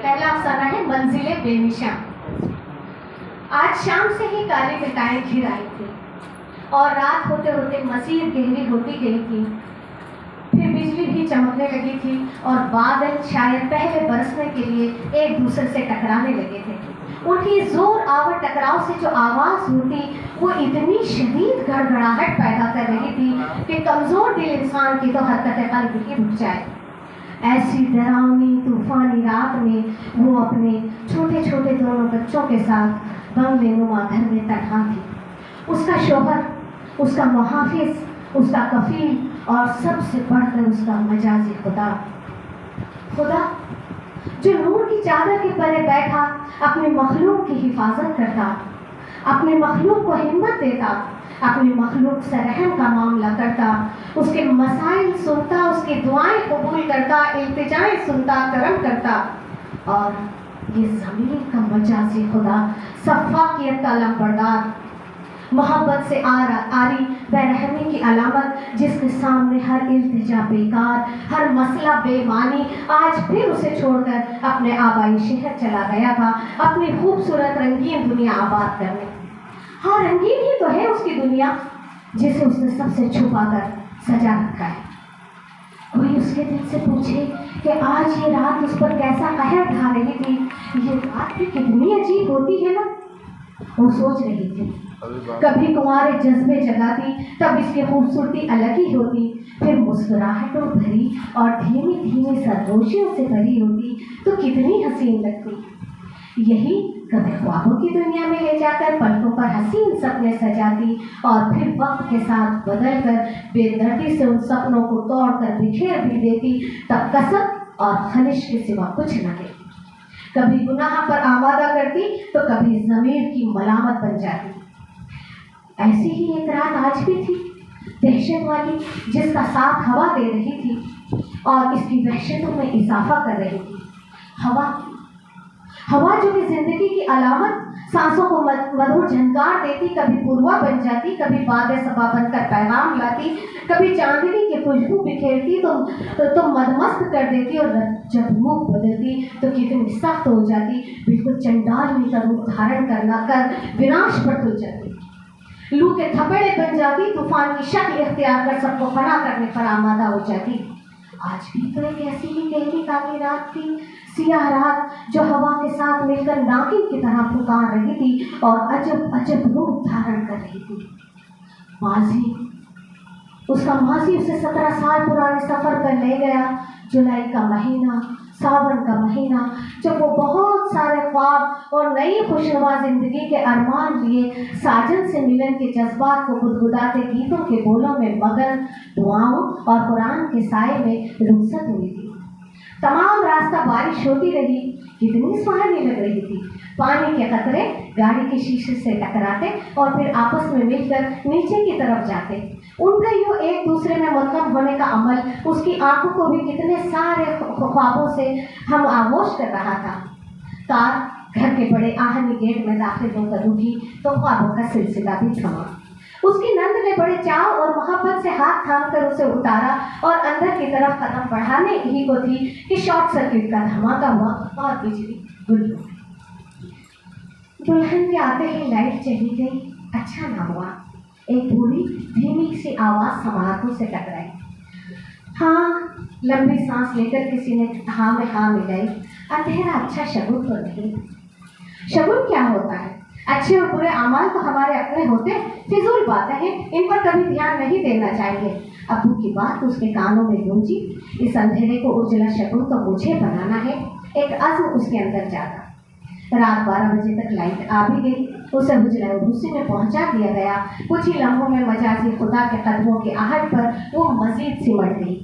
पहला अफसाना है मंजिले बेनिशा। आज शाम से ही काली घटाएं घिर आई थी और रात होते होते मज़ीद गहरी होती गई थी। फिर बिजली भी चमकने लगी थी और बादल शायद पहले बरसने के लिए एक दूसरे से टकराने लगे थे। उनकी जोर आवर टकराव से जो आवाज़ होती वो इतनी शदीद गड़गड़ाहट पैदा कर रही थी कि कमज़ोर दिल इंसान की तो हरकत कल्ब ही रुक जाए। ऐसी डरावनी तूफानी रात में वो अपने छोटे छोटे दोनों बच्चों के साथ बंगले नुमा घर में तन्हा थी। उसका शोहर, उसका मुहाफिज, उसका कफील और सबसे बढ़कर उसका मजाजी खुदा जो नूर की चादर के परे बैठा अपने मखलूक की हिफाजत करता, अपने मखलूक को हिम्मत देता, अपने मखलूक से रहम का मामला करता, उसके मसाइल सुनता, उसकी दुआएं कबूल करता, इल्तिजाएं सुनता, करम करता। और ये ज़मीन का मजाजी खुदा, सफ़ाकियत का लंबरदार, मोहब्बत से आरी बेरहमी की अलामत, जिसके सामने हर इल्तिजा बेकार, हर मसला बेमानी, आज फिर उसे छोड़कर अपने आबाई शहर चला गया था अपनी खूबसूरत रंगीन दुनिया आबाद करने। हाँ, रंगीन ही तो है उसकी दुनिया जिसे उसने सबसे छुपा कर सजा रखा है। कोई उसके दिल से पूछे कि आज ये रात उस पर कैसा कहर ढा रही थी, ये रात भी कितनी अजीब होती है ना। वो सोच रही थी, कभी कुंवारे जज्बे जगाती तब इसकी खूबसूरती अलग ही होती, फिर मुस्कुराहटों भरी और धीमी धीमी सरगोशियों से भरी होती तो कितनी हसीन लगती। यही कभी ख्वाबों की दुनिया में ले जाकर पलकों पर हसीन सपने सजाती और फिर वक्त के साथ बदल कर बेदर्दी से उन सपनों को तोड़कर बिखेर भी देती, तब कसम और खलिश के सिवा कुछ न कहती। कभी गुनाह पर आमादा करती तो कभी ज़मीर की मलामत बन जाती। ऐसी ही एक रात आज भी थी, दहशत वाली, जिसका साथ हवा दे रही थी और इसकी वहशतों में इजाफा कर रही थी। हवा जो कि जिंदगी की अलामत, सांसों को मधुर झनकार देती, कभी पुरवा बन जाती, कभी बादे सबा बनकर पैगाम लाती, कभी चांदनी की खुशबू बिखेरती तो मदमस्त कर देती, और जब मुख बदलती तो कितनी सख्त हो जाती, बिल्कुल चंडालनी का रूप धारण कर विनाश पर तुल जाती, लू के थपेड़े बन जाती, तूफान की शक्ल इख्तियार कर सबको फना करने पर आमादा हो जाती। आज भी तो एक ऐसी ही गहरी काली रात थी, सियाह रात जो हवा के साथ मिलकर नागिन की तरह पुकार रही थी और अजब अजब रूप धारण कर रही थी। उसका माजी उसे 17 साल पुराने सफ़र पर ले गया। जुलाई का महीना, सावन का महीना, जब वो बहुत सारे ख्वाब और नई खुशनुमा जिंदगी के अरमान लिए साजन से मिलन के जज्बात को गुदगुदाते गीतों के बोलों में मगन, दुआओं और कुरान के साए में रुखसत हुई थी। तमाम रास्ता बारिश होती रही, कितनी सुहानी लग रही थी। पानी के कतरे गाड़ी के शीशे से टकराते और फिर आपस में मिलकर नीचे की तरफ जाते। उनका यूँ एक दूसरे में मुद्गम होने का अमल उसकी आंखों को भी कितने सारे ख्वाबों से हम आगोश कर रहा था। कार घर के बड़े आहनी गेट में दाखिल होकर रुकी तो ख्वाबों का सिलसिला भी थमा। उसकी नंद ने बड़े चाव और मोहब्बत से हाथ थाम कर उसे उतारा और अंदर की तरफ कदम बढ़ाने ही को थी कि शॉर्ट सर्किट का धमाका हुआ और बिजली गुल हो गई। दुल्हन के आते ही लाइट चली गई। अच्छा ना हुआ। एक बूढ़ी धीमी सी आवाज़ समातों से टकराई। हाँ, लंबी सांस लेकर किसी ने हाँ में हाँ मिलाई। अंधेरा अच्छा शगुन तो नहीं। शगुन क्या होता है? अच्छे और बुरे अमाल तो हमारे अपने होते, फिजूल बातें हैं, इन पर कभी ध्यान नहीं देना चाहिए। अब्बू की बात उसके कानों में गूंजी। इस अंधेरे को उजला शगुन तो मुझे बनाना है। एक अज़्म उसके अंदर जागा। रात 12 बजे तक लाइट आ भी गई। उसे हुजरा उर्दूसी में पहुंचा दिया गया। कुछ ही लम्हों में मजाजी खुदा के कदमों की आहट पर वो मजीद सिमट गई।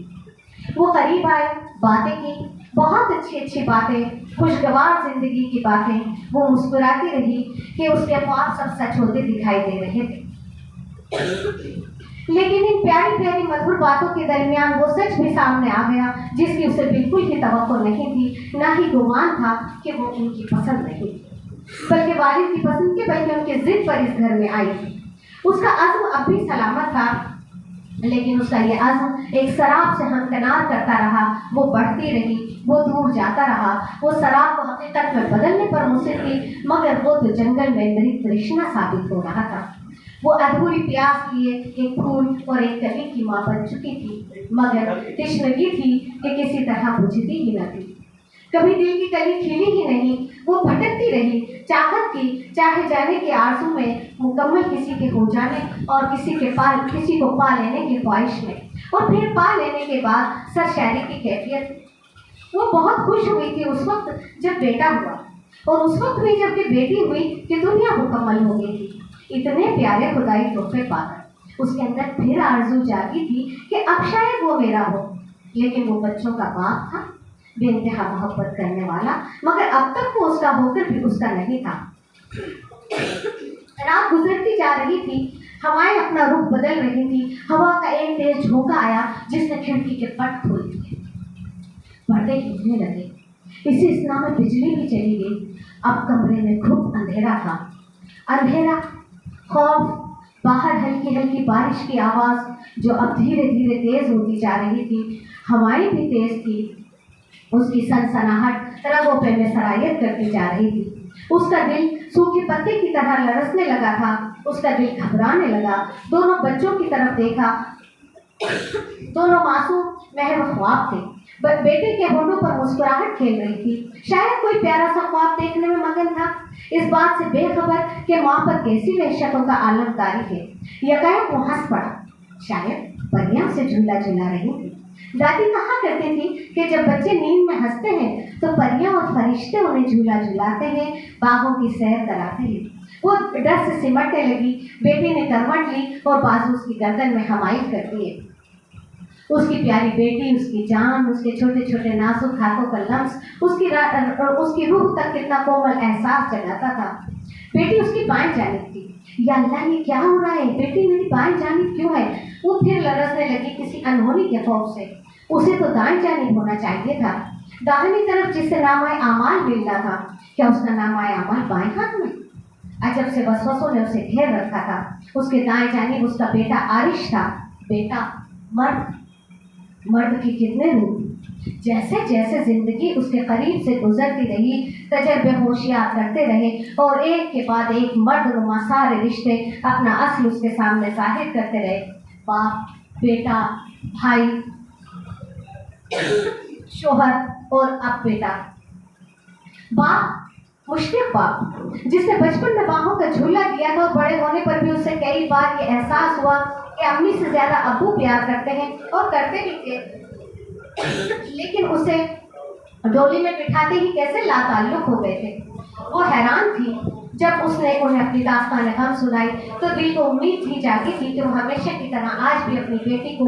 वो करीब आए, बातें की, बहुत अच्छी अच्छी बातें, खुशगवार जिंदगी की बातें। वो मुस्कुराती रही कि उसके ख्वाब सब सच होते दिखाई दे रहे थे। लेकिन इन प्यारी प्यारी मधुर बातों के दरमियान वो सच भी सामने आ गया जिसकी उसे बिल्कुल ही तवक्को नहीं थी, ना ही गुमान था कि वो उनकी पसंद नहीं थी, बल्कि वालिद की पसंद के, बल्कि उनके जिद पर इस घर में आई थी। उसका अज़्म अब भी सलामत था, लेकिन उसका ये अज़्म एक शराब से हमकनार करता रहा। वो बढ़ती रही, वो दूर जाता रहा। वो शराब को हकीकत में बदलने पर मुझसे थी, मगर वो तो जंगल में मेरी तृष्णा साबित हो रहा था। वो अधूरी प्यास लिए एक फूल और एक कली की माँ बन चुकी थी, मगर तृष्णगी थी कि किसी तरह बुझती ही न थी। कभी दिल की कली खिली ही नहीं, वो भटकती रही, चाहत की चाहे जाने के आरज़ू में, मुकम्मल किसी के हो जाने और किसी को पा लेने की ख्वाहिश में, और फिर पा लेने के बाद सरशायरी की कैफियत। वो बहुत खुश हुई थी उस वक्त जब बेटा हुआ, और उस वक्त भी जब बेटी हुई कि दुनिया मुकम्मल हो गई थी। इतने प्यारे खुदाई तोहफे पाकर उसके अंदर फिर आरज़ू जागी थी कि अब शायद वो मेरा हो, लेकिन वो बच्चों का बाप था, बेइंतहा मोहब्बत करने वाला, मगर अब तक वो उसका होकर भी उसका नहीं था। रात गुजरती जा रही थी, हवाएं अपना रुख बदल रही थी। हवा का एक तेज झोंका आया जिसने खिड़की के पट खोल दिए, पर्दे हिलने लगे। इसी स्ना में बिजली भी चली गई। अब कमरे में खूब अंधेरा था, अंधेरा, खौफ, बाहर हल्की हल्की बारिश की आवाज़ जो अब धीरे धीरे तेज होती जा रही थी। हवाएं भी तेज थी, उसकी सनसनाहट रगों पे में सरायत करती जा रही थी। उसका दिल सूखे पत्ते की तरह लरसने लगा था, उसका दिल घबराने लगा। दोनों बच्चों की तरफ देखा, दोनों मासूम महव ख्वाब थे। बेटे के होठों पर मुस्कुराहट खेल रही थी, शायद कोई प्यारा सा ख्वाब देखने में मगन था, इस बात से बेखबर कि माँ पर कैसी वहशतों का आलम तारी है। यकायक वो हंस पड़ा, शायद परियां से झूला झूला रही थी। दादी कहा करती थी कि जब बच्चे नींद में हंसते हैं तो परियां और फरिश्ते उन्हें झूला झुलाते हैं, बागों की सैर कराते हैं। वो डर से सिमटने लगी। बेटी ने करवट ली और बाजू उसकी गर्दन में हमाइल कर दिए। उसकी प्यारी बेटी, उसकी जान, उसके छोटे छोटे नाजुक हाथों का लम्स उसकी रूह तक कितना कोमल एहसास जगाता था। बेटी उसकी बाएं जानिब थी। या अल्लाह, ये क्या हो रहा है? बेटी मेरी बाएं जानिब क्यों है? वो फिर लरसने लगी किसी अनहोनी के खौफ से। उसे तो दाएं जानिब होना चाहिए था, दाहिनी तरफ जिससे नामाए आमाल मिलना था। क्या उसका नामाए आमाल बाएं हाथ में? अजब से वसवसों ने उसे घेर रखा था। उसके दाएं जानिब उसका बेटा आरिश था। बेटा, मर्द की कितने रूप। जैसे जैसे जिंदगी उसके करीब से गुजरती रही, तजर्बे होशियार करते रहे और एक के बाद एक मर्दनुमा सारे रिश्ते अपना असल उसके सामने जाहिर करते रहे। बाप, बेटा, भाई, शोहर और अब बेटा। बाप, मुश्किल बाप, जिसने बचपन में बाहों का झूला दिया था और बड़े होने पर भी उससे कई बार ये एहसास हुआ कि अम्मी से ज्यादा अब्बू प्यार करते हैं, और करते भी थे, लेकिन उसे डोली में बिठाते ही कैसे लाताल्लुक हो गए थे। वो हैरान थी। जब उसने उन्हें अपनी दास्तान गम सुनाई तो दिल को उम्मीद ही जागी थी कि वो हमेशा की तरह आज भी अपनी बेटी को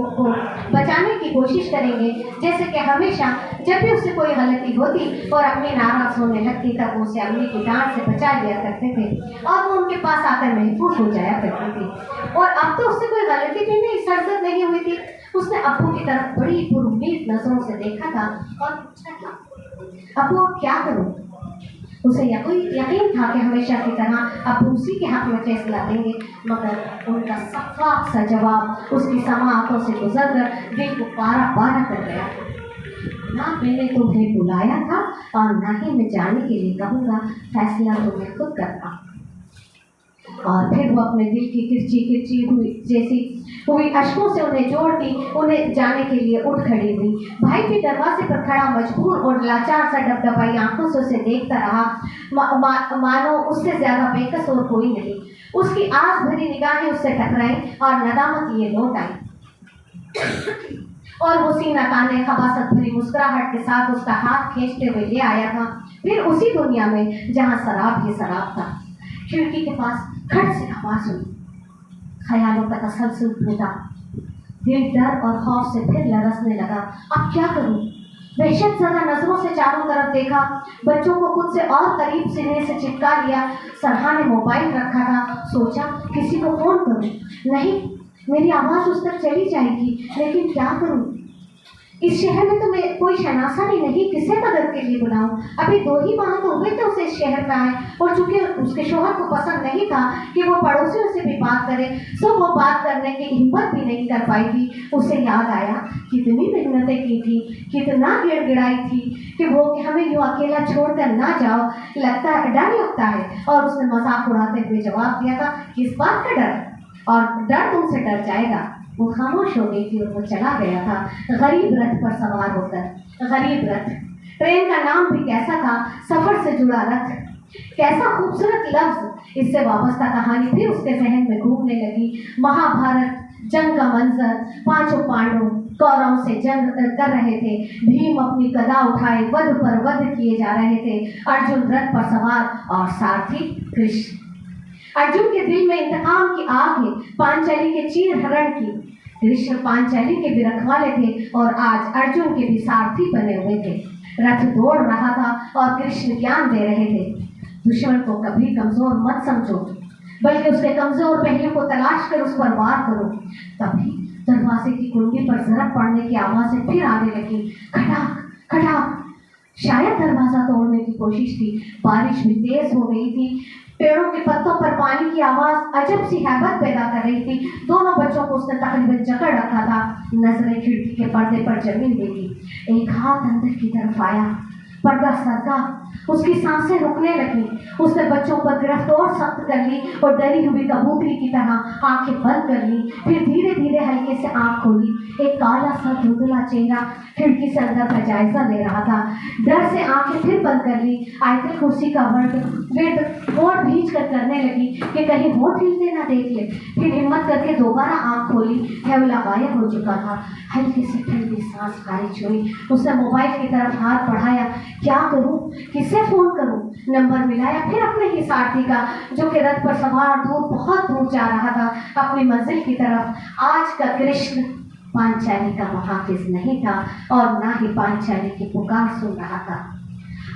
बचाने की कोशिश करेंगे, जैसे कि हमेशा जब भी उससे कोई गलती होती और अम्मी नाराज होने लगती तब उसे अम्मी की डांट से बचा लिया करते थे और वो उनके पास आकर महफूज हो जाया करती थी। और अब तो उससे कोई गलती भी नहीं, सरजद नहीं हुई थी। उसने अब्बू की तरफ बड़ी पुरुम्मीद नजरों से देखा था और पूछा था, अब्बू अब क्या करूं? उसे यकीन था कि हमेशा की तरह अब्बू उसी के हक में फैसला देंगे, मगर उनका सफाक सा जवाब उसकी समाअतों से गुजरकर दिल को पारा पारा कर गया। ना मैंने तुम्हें बुलाया था और ना ही मैं जाने के लिए कहूँगा, फैसला तो मैं खुद करता। और फिर वो अपने दिल की किरची किरची हुई जैसी हुई अश्कों से उन्हें जोड़ती उन्हें जाने के लिए उठ खड़ी हुई। भाई भी दरवाजे पर खड़ा मजबूर और लाचार सा डबडबाई आंखों से उसे देखता रहा, मानो उससे ज्यादा बेकस और कोई नहीं। उसकी आस भरी निगाहें उससे टकराई और नदामत ये लौट आई और वो सीना ताने खबासत भरी मुस्कुराहट के साथ उसका हाथ खींचते हुए ले आया था, फिर उसी दुनिया में जहाँ शराब ही शराब था। खिड़की के पास खट से आवाज हुई, ख्यालों का तसलसल टूटा, दिल डर और खौफ से फिर लरसने लगा। अब क्या करूं? वहशत ज़दा नजरों से चारों तरफ देखा, बच्चों को खुद से और करीब सीने से चिपका लिया। सरहा ने मोबाइल रखा था, सोचा किसी को फोन करूं। नहीं, मेरी आवाज़ उस तक चली जाएगी, लेकिन क्या करूं? इस शहर में तो मैं कोई शनासा भी नहीं, किसे मदद के लिए बुलाऊं? अभी 2 ही माह तो हुए थे उसे इस शहर का है, और चूंकि उसके शोहर को पसंद नहीं था कि वो पड़ोसियों से भी बात करे, सो वो बात करने की हिम्मत भी नहीं कर पाई थी। उसे याद आया कितनी मेहनतें की थी, कितना गिड़गिड़ाई थी कि वो कि हमें यूँ अकेला छोड़कर ना जाओ, डर लगता है। और उसने मजाक उड़ाते हुए जवाब दिया था, किस बात का डर, और डर तुमसे डर जाएगा। वो खामोश हो गई थी और वो चला गया था गरीब रथ पर सवार होकर। गरीब रथ, ट्रेन का नाम भी कैसा था, सफर से जुड़ा रथ। कैसा खूबसूरत लफ्ज, इससे वाबस्ता कहानी फिर उसके जहन में घूमने लगी। महाभारत जंग का मंजर, 5 पांडव कौरवों से जंग कर रहे थे, भीम अपनी गदा उठाए वध पर वध किए जा रहे थे, अर्जुन रथ पर सवार और सारथी कृष्ण। अर्जुन के दिल में इंतकाम की आग है, पांचाली के चीर हरण की। कृष्ण पांचाली के भी रखवाले थे और आज अर्जुन के भी सारथी बने हुए थे। रथ दौड़ रहा था और कृष्ण ज्ञान दे रहे थे, दुश्मन को कभी कमजोर मत समझो, बल्कि उसके कमजोर पहलू को तलाश कर उस पर वार करो। तभी दरवाजे की कुंडी पर जरब पड़ने की आवाजें फिर आने लगी, खटाक खटाक। शायद दरवाजा तोड़ने की कोशिश थी। बारिश भी तेज हो गई थी, पेड़ों के पत्तों पर पानी की आवाज अजब सी हैबत पैदा कर रही थी। दोनों बच्चों को उसने तकरीबन जकड़ रखा था। नजरें खिड़की के पर्दे पर जमीन देखी, एक हाथ अंदर की तरफ आया, पर्दा सरका, उसकी सांसें रुकने लगी। उसने बच्चों पर गिरफ्त और सख्त कर ली और डरी हुई कबूतरी की तरह आंखें बंद कर ली। फिर धीरे धीरे हल्के से आंख खोली। एक काला सा धुंधला चेहरा खिड़की से अंदर का जायजा ले रहा था। डर से आंखें फिर बंद कर ली। आयतल कुर्सी का वेट होठ भींच कर करने लगी कि कहीं होठ हिलते ना देख ले। फिर हिम्मत करके दोबारा आंख खोली। हेवला गायब हो चुका था। हल्की से ठंडी सांस खारिज हुई। उसने मोबाइल की तरफ हाथ बढ़ाया, क्या करूं, किसे फोन करूं? नंबर मिलाया, फिर अपने ही सारथी का, जो कि रथ पर सवार दूर, बहुत दूर जा रहा था अपनी मंजिल की तरफ। आज का कृष्ण पांचाली का मुहाफिज नहीं था और ना ही पांचाली की पुकार सुन रहा था।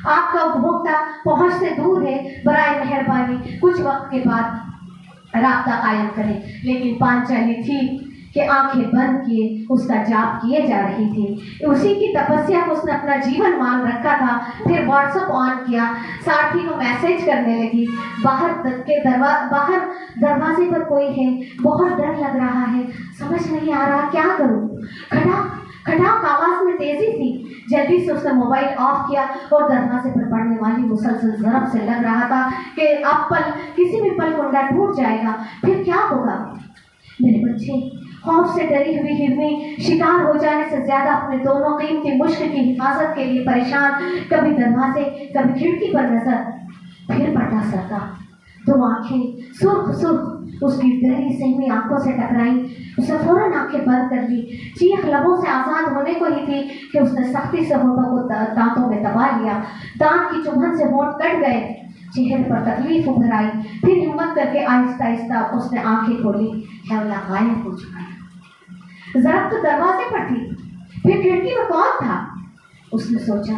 आपका उपभोक्ता पहुंच से दूर है, बराए मेहरबानी कुछ वक्त के बाद राब्ता कायम करें। लेकिन पांचाली थी कि आंखें बंद किए उसका जाप किए जा रही थी। उसी की तपस्या को उसने अपना जीवन मान रखा था। फिर व्हाट्सएप ऑन किया, सारथी को मैसेज करने लगी, बाहर दरवाजे पर कोई है, बहुत डर लग रहा है, समझ नहीं आ रहा क्या करूं। खटाक आवाज में तेजी थी। जल्दी से उसने मोबाइल ऑफ किया और दरवाजे पर पड़ने वाली मुसलसल जरब से लग रहा था कि अब किसी भी पल कुंडा टूट जाएगा। फिर क्या होगा? मेरे बच्चे खौफ से डरी हुई हिरनी शिकार हो जाने से ज्यादा अपने दोनों कीमती मुश्क की हिफाजत के लिए परेशान, कभी दरवाजे कभी खिड़की पर नजर। फिर पर्दा सरका, 2 आंखें सुर्ख उसकी डरी सहमी आंखों से टकराई। उसने फौरन आंखें बंद कर ली। चीख लबों से आजाद होने को ही थी कि उसने सख्ती से होठों को दांतों में दबा लिया। दांत की चुभन से होठ कट गए, चेहरे पर तकलीफ उभर आई। फिर हिम्मत करके आहिस्ता आहिस्ता उसने आंखें खोली। हेवला गायब हो चुका है। जरब तो दरवाजे पर थी, फिर खिड़की में कौन था? उसने सोचा,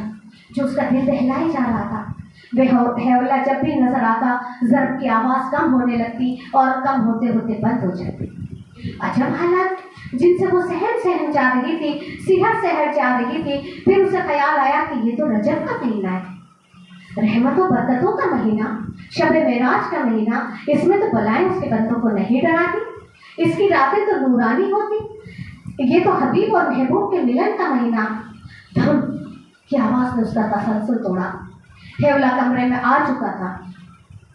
जो उसका दिल दहलाए जा रहा था। हेवला जब भी नजर आता, जरब की आवाज कम होने लगती और कम होते होते बंद हो जाती। अजब हालात जिनसे वो सहम जा रही थी, सिहर से हट जा रही थी। फिर उसे ख्याल आया कि ये तो रजब का महीना है, रहमतों बरकतों का महीना, शब-ए मेराज का महीना। इसमें तो बलाएं उसके बंदों को नहीं डराती, इसकी रातें तो नूरानी होती। ये तो हबीब और महबूब के मिलन का महीना। धम की आवाज ने उसका तसल्सल तोड़ा। हेवला कमरे में आ चुका था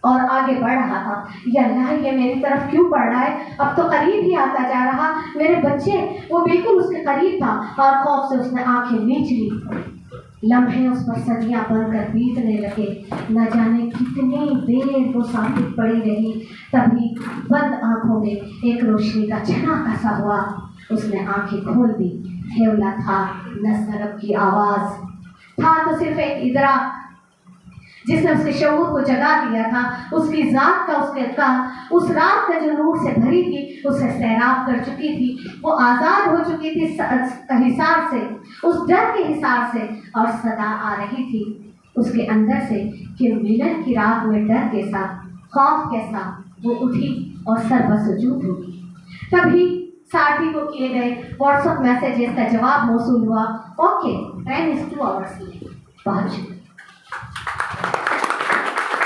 और आगे बढ़ रहा था। या अल्लाह, ये मेरी तरफ क्यों बढ़ रहा है? अब तो करीब ही आता जा रहा। मेरे बच्चे, वो बिल्कुल उसके करीब था और खौफ से उसने आंखें मीच ली। लम्हे उस पर सदियां बनकर बीतने लगे। न जाने कितनी देर वो साबित पड़ी रही। तभी बंद आंखों में एक रोशनी का झनाका सा हुआ। उसने आंखें खोल दी। हेवला था, न सरब की आवाज था, तो सिर्फ एक इदराक जिसने उसके शऊर को जगा दिया था। उसकी जात का, उस रात का जो नूर से भरी थी, उसे सैराब कर चुकी थी। वो आज़ाद हो चुकी थी हिसार से, उस डर के हिसार से। और सदा आ रही थी उसके अंदर से कि मिलन की रात में डर के साथ, खौफ के साथ वो उठी और सर बसुजूद होगी। तभी साथी को किए गए व्हाट्सएप मैसेजेस का जवाब मौसूल हुआ। Okay, 10 is 2 hours late। बहुत शुक्रिया।